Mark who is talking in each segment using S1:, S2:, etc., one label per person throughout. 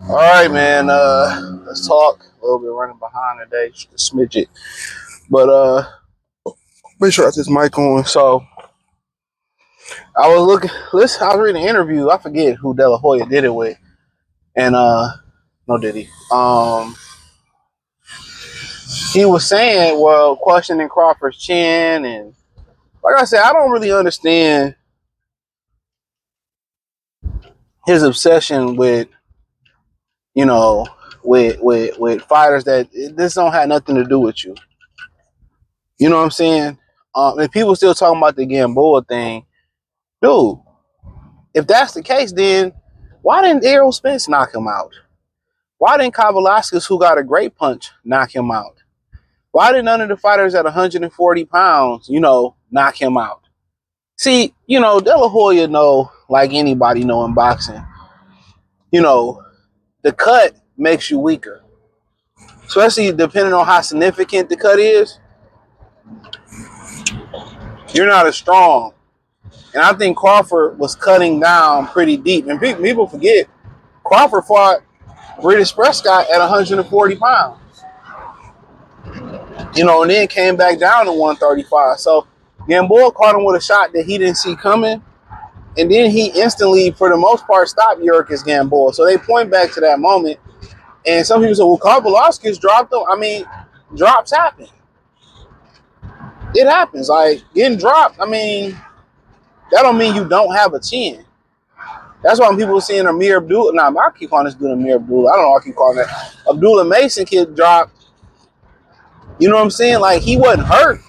S1: All right, man. Let's talk a little bit. Running behind today, just a smidget. But make sure I got this mic on. So I was looking. Listen, I was reading an interview. I forget who De La Hoya did it with, and no, did he? He was saying, well, questioning Crawford's chin, and like I said, I don't really understand his obsession with, you know, with fighters that this don't have nothing to do with you. You know what I'm saying? And people still talking about the Gamboa thing. Dude, if that's the case, then why didn't Errol Spence knock him out? Why didn't Kavaliauskas, who got a great punch, knock him out? Why did none of the fighters at 140 pounds, knock him out? See, De La Hoya know, like anybody know in boxing, the cut makes you weaker. Especially depending on how significant the cut is. You're not as strong. And I think Crawford was cutting down pretty deep. And people forget, Crawford fought British Prescott at 140 pounds. And then came back down to 135. So Gamboa caught him with a shot that he didn't see coming. And then he instantly, for the most part, stopped Yuriorkis Gamboa. So they point back to that moment. And some people say, well, Kavaliauskas dropped him. I mean, drops happen. It happens. Like, getting dropped, that don't mean you don't have a chin. That's why when people are seeing Amir Abdullah, I keep calling this dude Amir Abdullah. I don't know why I keep calling that. Abdullah Mason kid dropped. You know what I'm saying? Like, he wasn't hurt.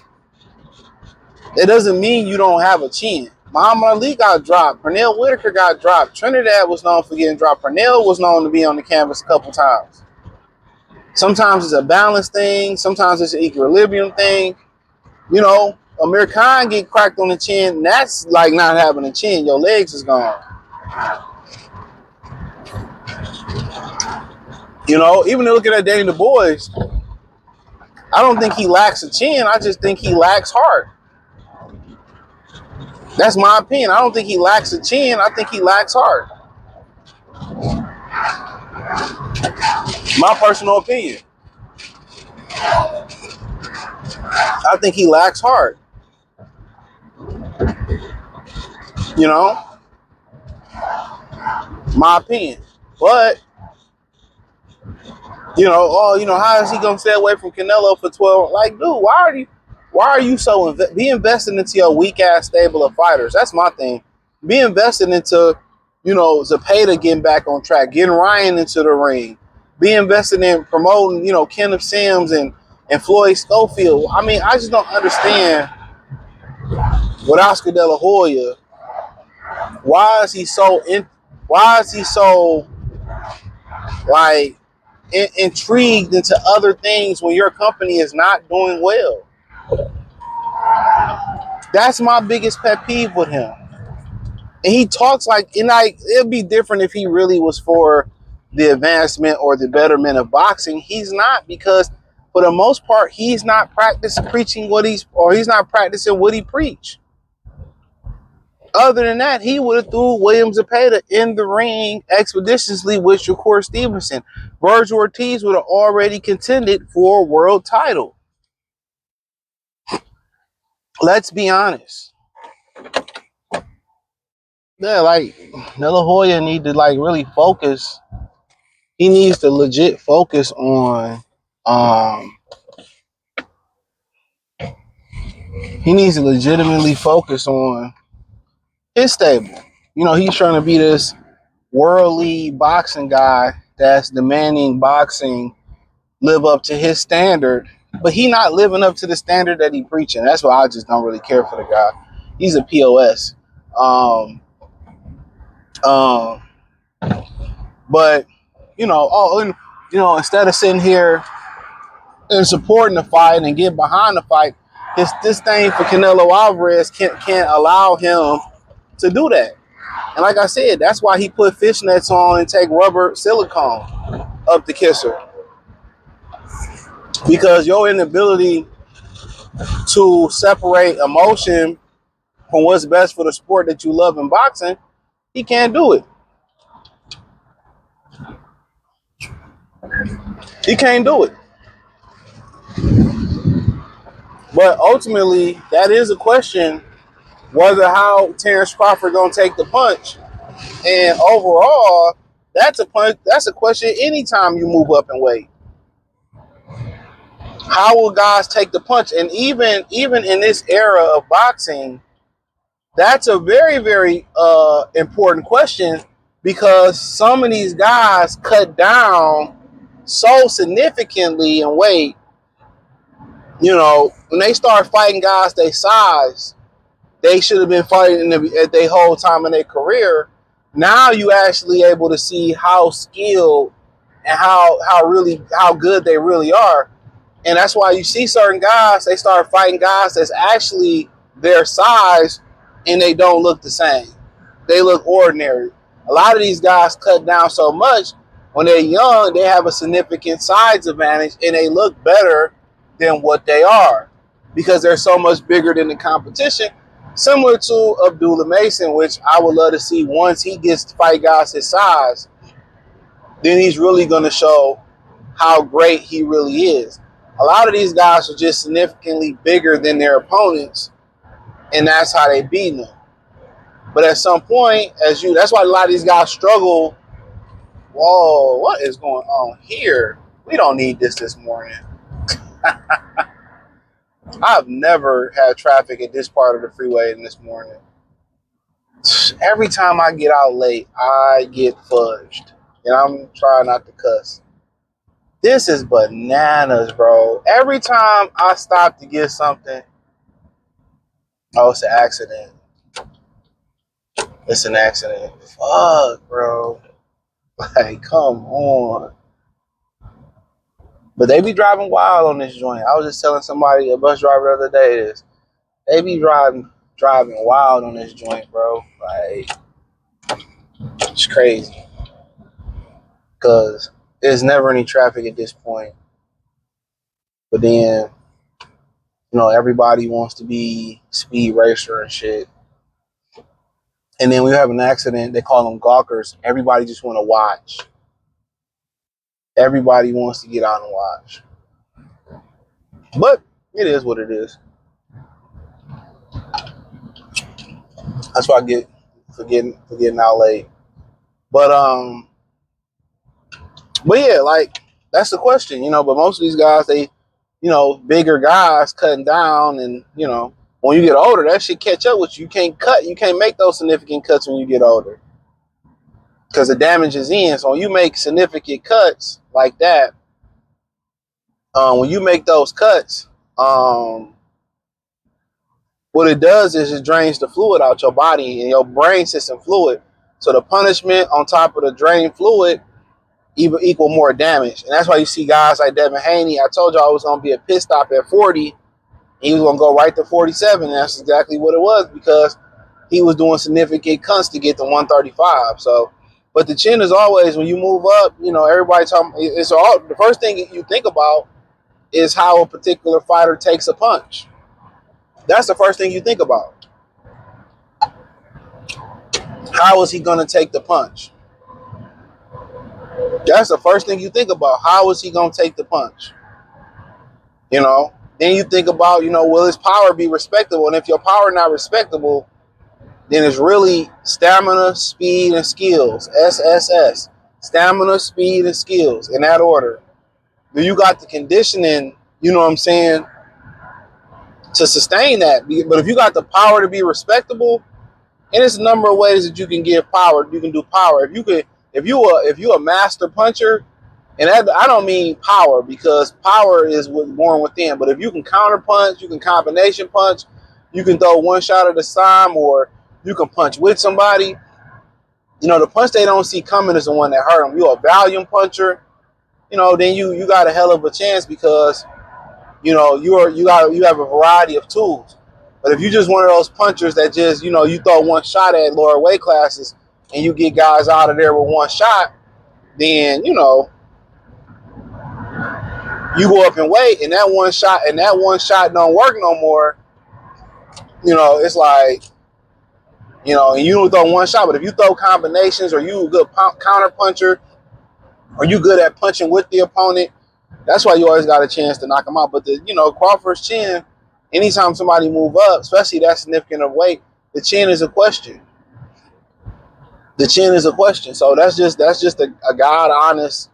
S1: It doesn't mean you don't have a chin. Muhammad Ali got dropped. Pernell Whitaker got dropped. Trinidad was known for getting dropped. Pernell was known to be on the canvas a couple times. Sometimes it's a balance thing. Sometimes it's an equilibrium thing. Amir Khan get cracked on the chin. That's like not having a chin. Your legs is gone. Even looking at Danny the Boys, I don't think he lacks a chin. I just think he lacks heart. That's my opinion. I don't think he lacks a chin. I think he lacks heart. My personal opinion. I think he lacks heart. My opinion. But, how is he going to stay away from Canelo for 12? Like, dude, why are you so be invested into your weak ass stable of fighters? That's my thing. Be invested into, Zepeda getting back on track, getting Ryan into the ring. Be invested in promoting, Kenneth Sims and Floyd Schofield. I just don't understand with Oscar De La Hoya. Why is he so intrigued into other things when your company is not doing well? That's my biggest pet peeve with him. And he talks it'd be different if he really was for the advancement or the betterment of boxing. He's not, because for the most part, he's not practicing what he preached. Other than that, he would have threw William Zepeda in the ring expeditiously with Shakur Stevenson. Virgil Ortiz would have already contended for a world title. Let's be honest. Yeah, De La Hoya need to really focus. He needs to legit focus on he needs to legitimately focus on his stable. He's trying to be this worldly boxing guy that's demanding boxing live up to his standard, but he not living up to the standard that he preaching. That's why I just don't really care for the guy. He's a POS. But instead of sitting here and supporting the fight and getting behind the fight, this thing for Canelo Alvarez can't allow him to do that. And like I said, that's why he put fishnets on and take rubber silicone up the kisser. Because your inability to separate emotion from what's best for the sport that you love in boxing, he can't do it. He can't do it. But ultimately, that is a question whether how Terence Crawford gonna take the punch. And overall, that's a punch. That's a question. Anytime you move up in weight, how will guys take the punch? And even in this era of boxing, that's a very very important question because some of these guys cut down so significantly in weight. You know, when they start fighting guys their size, they should have been fighting at their whole time in their career. Now you actually able to see how skilled and how good they really are. And that's why you see certain guys, they start fighting guys that's actually their size and they don't look the same. They look ordinary. A lot of these guys cut down so much when they're young, they have a significant size advantage and they look better than what they are because they're so much bigger than the competition. Similar to Abdullah Mason, which I would love to see once he gets to fight guys his size, then he's really going to show how great he really is. A lot of these guys are just significantly bigger than their opponents, and that's how they beat them. But at some point, that's why a lot of these guys struggle. Whoa, what is going on here? We don't need this morning. I've never had traffic at this part of the freeway in this morning. Every time I get out late, I get fudged. And I'm trying not to cuss. This is bananas, bro. Every time I stop to get something, oh, it's an accident. It's an accident. Fuck, bro. Like, come on. But they be driving wild on this joint. I was just telling somebody, a bus driver the other day, this. They be driving wild on this joint, bro. Like, it's crazy. Because there's never any traffic at this point. But then, you know, everybody wants to be speed racer and shit. And then we have an accident. They call them gawkers. Everybody just want to watch. Everybody wants to get out and watch. But it is what it is. That's why I get forgetting out late. But yeah, like that's the question, you know. But most of these guys, they, you know, bigger guys cutting down, and you know, when you get older, that shit catch up with you. You can't cut. You can't make those significant cuts when you get older because the damage is in. So when you make significant cuts like that, when you make those cuts, what it does is it drains the fluid out your body and your brain system fluid. So the punishment on top of the drained fluid even equal more damage. And that's why you see guys like Devin Haney. I told y'all it was going to be a pit stop at 40. He was going to go right to 47. And that's exactly what it was because he was doing significant cuts to get to 135. So, but the chin is always, when you move up, you know, everybody talking, it's all, the first thing you think about is how a particular fighter takes a punch. That's the first thing you think about. How is he going to take the punch? That's the first thing you think about. How is he going to take the punch? You know, then you think about, you know, will his power be respectable? And if your power not respectable, then it's really stamina, speed, and skills. SSS. Stamina, speed, and skills in that order. Do you got the conditioning, you know what I'm saying, to sustain that? But if you got the power to be respectable, and there's a number of ways that you can give power. You can do power. If you a master puncher, and that, I don't mean power because power is born within. But if you can counter punch, you can combination punch, you can throw one shot at a time, or you can punch with somebody. You know, the punch they don't see coming is the one that hurt them. You're a volume puncher, you know, then you got a hell of a chance because, you know, you have a variety of tools. But if you just one of those punchers that just, you know, you throw one shot at lower weight classes and you get guys out of there with one shot, then, you know, You go up in weight, and that one shot don't work no more. It's like, and you don't throw one shot, but if you throw combinations, or you a good counter puncher, or you good at punching with the opponent, that's why you always got a chance to knock them out. But Crawford's chin, anytime somebody move up, especially that significant of weight, the chin is a question. The chin is a question. So that's just a God honest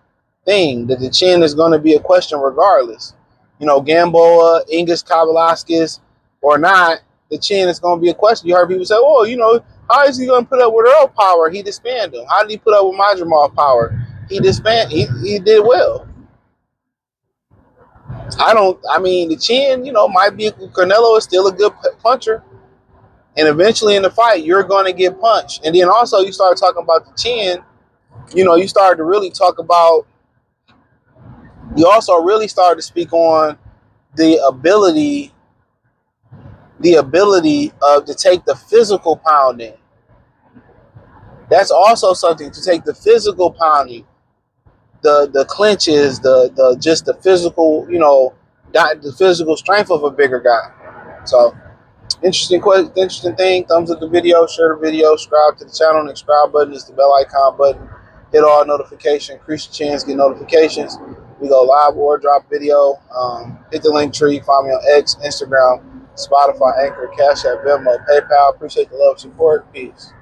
S1: thing, that the chin is going to be a question regardless. Gamboa, Ingus, Kavalaskis, or not, the chin is going to be a question. You heard people say, "Oh, how is he going to put up with Earl power? He disbanded him. How did he put up with Majramov power? He disbanded. He did well." The chin, might be, Canelo is still a good puncher. And eventually in the fight, you're going to get punched. And then also you start talking about the chin, you started to really talk about, you also really started to speak on the ability of to take the physical pounding. That's also something, to take the physical pounding, the clinches, the just the physical, the physical strength of a bigger guy. So interesting thing. Thumbs up the video, share the video, subscribe to the channel. And the subscribe button is the bell icon button. Hit all notifications, increase your chance, get notifications. We go live or drop video. Hit the link tree. Find me on X, Instagram, Spotify, Anchor, Cash App, Venmo, PayPal. Appreciate the love, support. Peace.